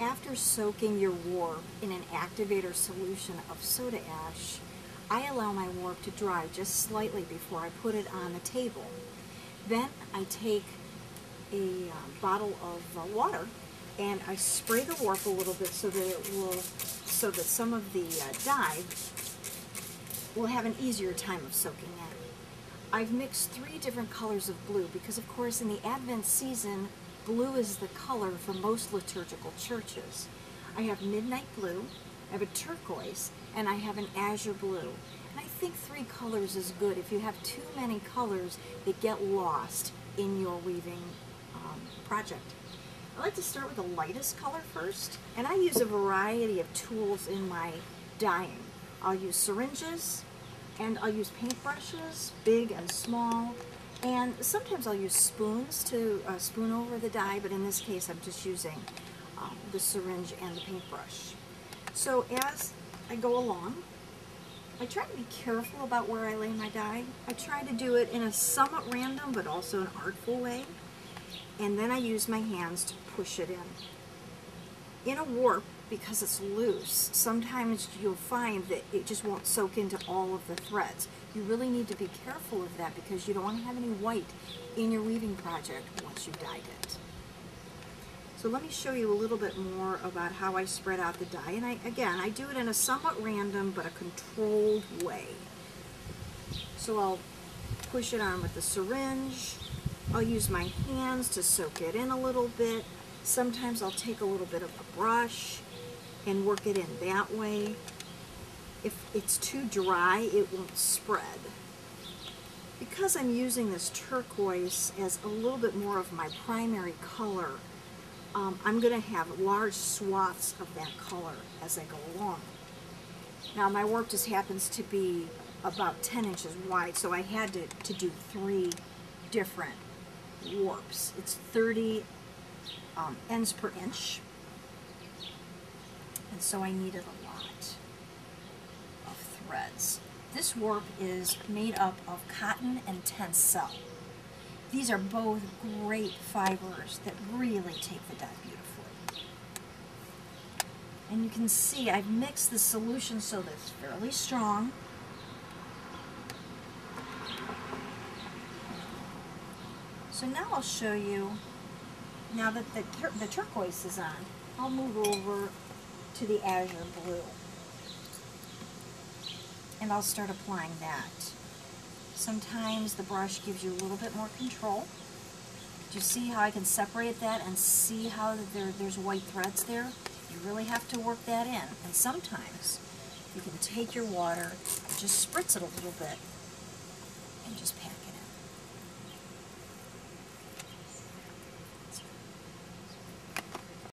After soaking your warp in an activator solution of soda ash, I allow my warp to dry just slightly before I put it on the table. Then I take a bottle of water and I spray the warp a little bit so that some of the dye will have an easier time of soaking in. I've mixed 3 different colors of blue because, of course, in the Advent season, blue is the color for most liturgical churches. I have midnight blue, I have a turquoise, and I have an azure blue. And I think 3 colors is good. If you have too many colors, they get lost in your weaving project. I like to start with the lightest color first, and I use a variety of tools in my dyeing. I'll use syringes, and I'll use paintbrushes, big and small, and sometimes I'll use spoons to spoon over the dye, but in this case I'm just using the syringe and the paintbrush. So as I go along, I try to be careful about where I lay my dye. I try to do it in a somewhat random but also an artful way, and then I use my hands to push it in. In a warp, because it's loose, sometimes you'll find that it just won't soak into all of the threads. You really need to be careful of that because you don't want to have any white in your weaving project once you've dyed it. So let me show you a little bit more about how I spread out the dye. And I do it in a somewhat random but a controlled way. So I'll push it on with the syringe. I'll use my hands to soak it in a little bit. Sometimes I'll take a little bit of a brush and work it in that way. If it's too dry, it won't spread. Because I'm using this turquoise as a little bit more of my primary color, I'm going to have large swaths of that color as I go along. Now my warp just happens to be about 10 inches wide, so I had to do 3 different warps. It's 30 ends per inch, and so I needed a lot of threads. This warp is made up of cotton and tencel. These are both great fibers that really take the dye beautifully. And you can see I've mixed the solution so that it's fairly strong. So now I'll show you, now that the turquoise is on, I'll move over to the azure blue. And I'll start applying that. Sometimes the brush gives you a little bit more control. Do you see how I can separate that and see how there's white threads there? You really have to work that in. And sometimes you can take your water and just spritz it a little bit and just pack it in.